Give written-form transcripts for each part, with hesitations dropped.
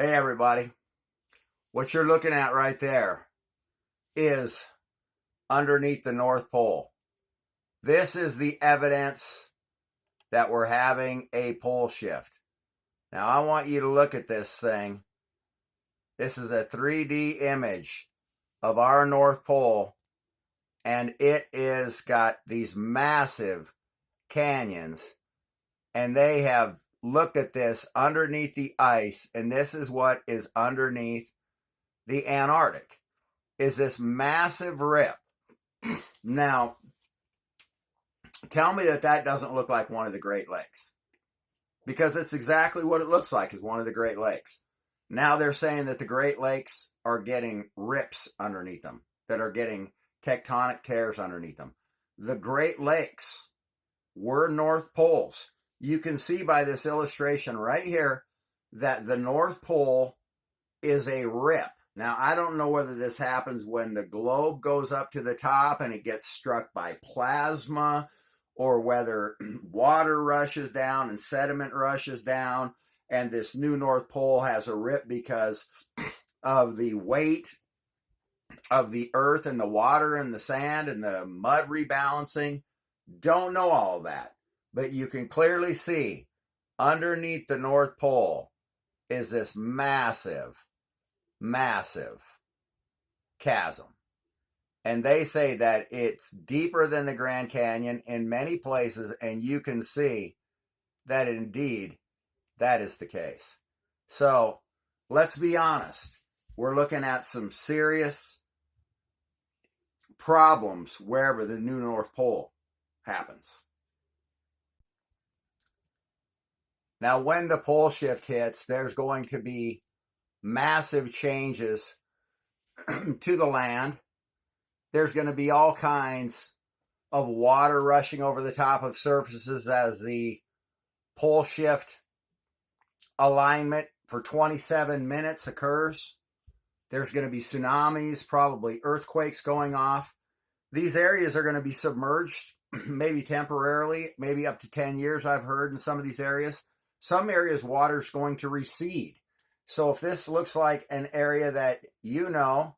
Hey everybody, what you're looking at right there is underneath the North Pole. This is the evidence that we're having a pole shift. Now I want you to look at this thing. This is a 3D image of our North Pole, and it is got these massive canyons, and they have looked at this underneath the ice, and this is what is underneath the Antarctic, is this massive rip. Now, tell me that that doesn't look like one of the Great Lakes, because it's exactly what it looks like, is one of the Great Lakes. Now they're saying that the Great Lakes are getting rips underneath them, that are getting tectonic tears underneath them. The Great Lakes were North Poles. You can see by this illustration right here that the North Pole is a rip. Now, I don't know whether this happens when the globe goes up to the top and it gets struck by plasma, or whether water rushes down and sediment rushes down, and this new North Pole has a rip because of the weight of the earth and the water and the sand and the mud rebalancing. Don't know all of that, but you can clearly see underneath the North Pole is this massive chasm. And they say that it's deeper than the Grand Canyon in many places, and you can see that indeed that is the case. So let's be honest. We're looking at some serious problems wherever the new North Pole happens. Now, when the pole shift hits, there's going to be massive changes to the land. There's going to be all kinds of water rushing over the top of surfaces as the pole shift alignment for 27 minutes occurs. There's going to be tsunamis, probably earthquakes going off. These areas are going to be submerged, maybe temporarily, maybe up to 10 years, I've heard, in some of these areas. Some areas, water's going to recede. So if this looks like an area that you know,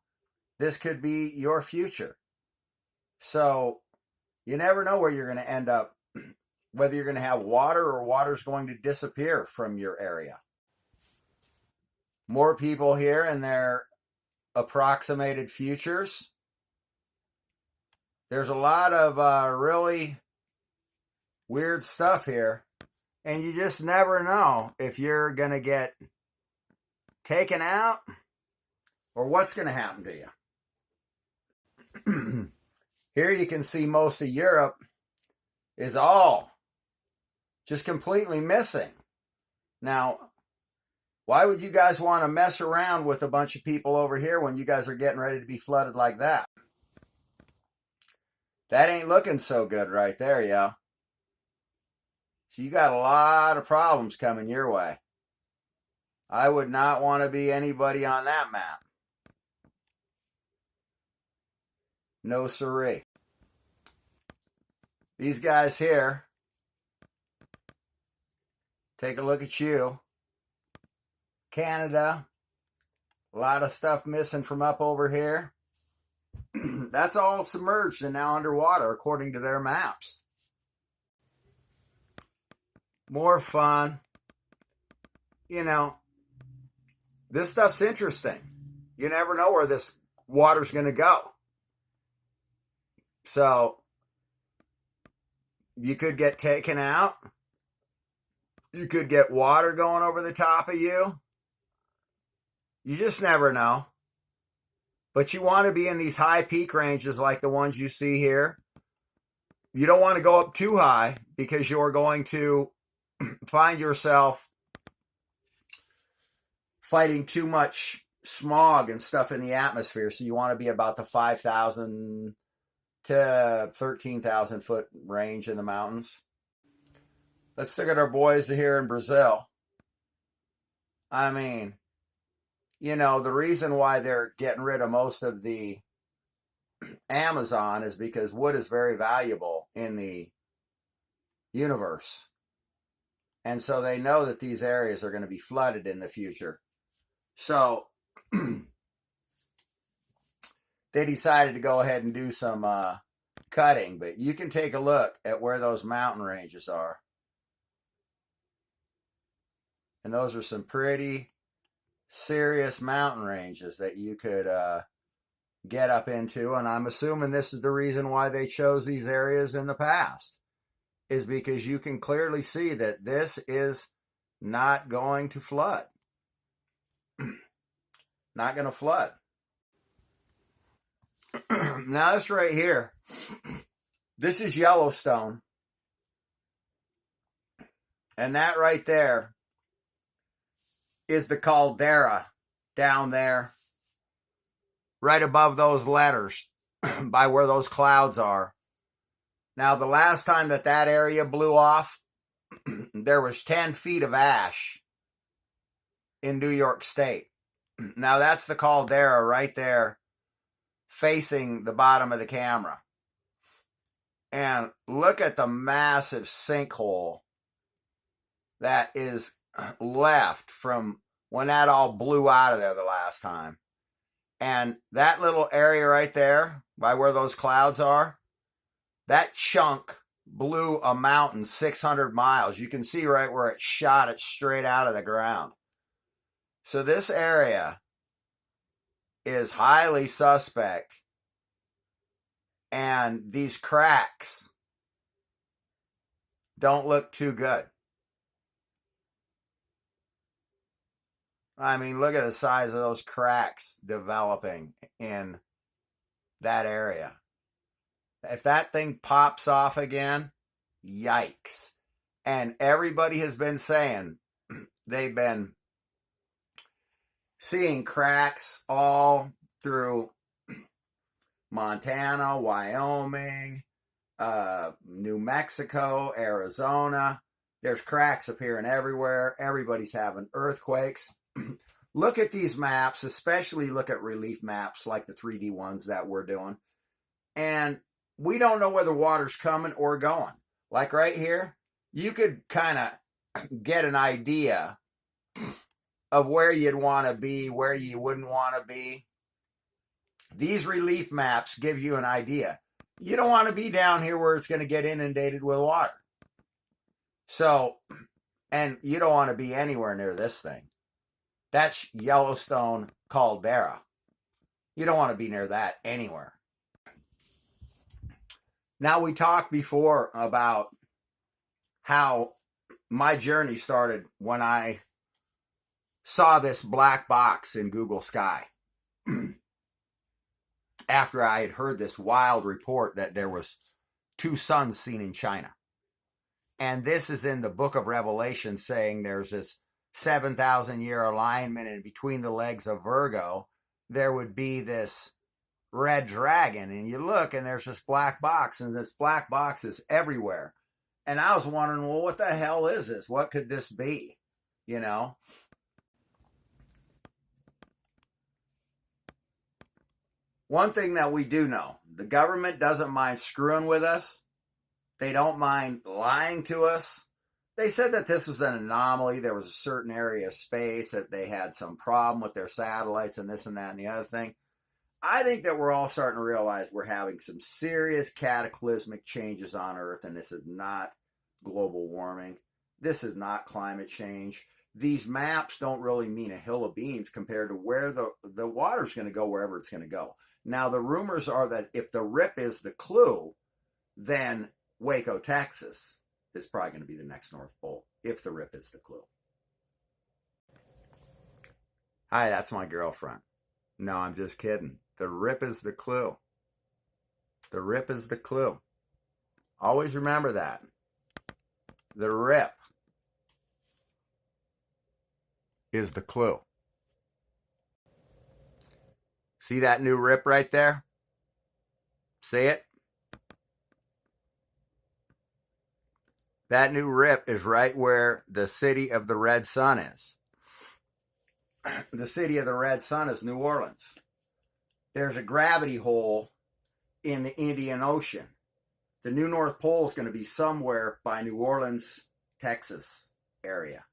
this could be your future. So you never know where you're going to end up, whether you're going to have water or water's going to disappear from your area. More people here in their approximated futures. There's a lot of really weird stuff here, and you just never know if you're going to get taken out or what's going to happen to you. Here you can see most of Europe is all just completely missing. Now, why would you guys want to mess around with a bunch of people over here when you guys are getting ready to be flooded like that? That ain't looking so good right there, yo. So you got a lot of problems coming your way. I would not want to be anybody on that map. No siree. These guys here, take a look at you. Canada, a lot of stuff missing from up over here. That's all submerged and now underwater according to their maps. More fun. You know, this stuff's interesting. You never know where this water's going to go. So you could get taken out. You could get water going over the top of you. You just never know. But you want to be in these high peak ranges like the ones you see here. You don't want to go up too high because you're going to find yourself fighting too much smog and stuff in the atmosphere. So you want to be about the 5,000 to 13,000 foot range in the mountains. Let's look at our boys here in Brazil. I mean, you know, the reason why they're getting rid of most of the Amazon is because wood is very valuable in the universe. And so they know that these areas are going to be flooded in the future. So they decided to go ahead and do some cutting, but you can take a look at where those mountain ranges are. And those are some pretty serious mountain ranges that you could get up into. And I'm assuming this is the reason why they chose these areas in the past, is because you can clearly see that this is not going to flood. Not going to flood. Now this right here, this is Yellowstone. And that right there is the caldera down there, right above those letters, by where those clouds are. Now, the last time that area blew off, there was 10 feet of ash in New York State. Now, that's the caldera right there, facing the bottom of the camera. And look at the massive sinkhole that is left from when that all blew out of there the last time. And that little area right there, by where those clouds are, that chunk blew a mountain 600 miles. You can see right where it shot it straight out of the ground. So this area is highly suspect. And these cracks don't look too good. I mean, look at the size of those cracks developing in that area. If that thing pops off again, yikes. And everybody has been saying they've been seeing cracks all through Montana, Wyoming, New Mexico, Arizona. There's cracks appearing everywhere. Everybody's having earthquakes. Look at these maps, especially look at relief maps like the 3D ones that we're doing. And we don't know whether water's coming or going. Like right here, you could kind of get an idea of where you'd want to be, where you wouldn't want to be. These relief maps give you an idea. You don't want to be down here where it's going to get inundated with water. So, and you don't want to be anywhere near this thing. That's Yellowstone caldera. You don't want to be near that anywhere. Now, we talked before about how my journey started when I saw this black box in Google Sky. After I had heard this wild report that there was 2 suns seen in China. And this is in the book of Revelation, saying there's this 7,000-year alignment, and between the legs of Virgo, there would be this red dragon. And you look, and there's this black box, and this black box is everywhere. And I was wondering, well, what the hell is this? What could this be? You know? One thing that we do know, the government doesn't mind screwing with us. They don't mind lying to us. They said that this was an anomaly. There was a certain area of space that they had some problem with their satellites and this and that and the other thing. I think that we're all starting to realize we're having some serious cataclysmic changes on Earth, and this is not global warming. This is not climate change. These maps don't really mean a hill of beans compared to where the water's going to go, wherever it's going to go. Now, the rumors are that if the rip is the clue, then Waco, Texas is probably going to be the next North Pole, if the rip is the clue. Hi, that's my girlfriend. No, I'm just kidding. The rip is the clue. The rip is the clue. Always remember that. The rip is the clue. See that new rip right there? See it? That new rip is right where the city of the Red Sun is. The city of the Red Sun is New Orleans. There's a gravity hole in the Indian Ocean. The new North Pole is going to be somewhere by New Orleans, Texas area.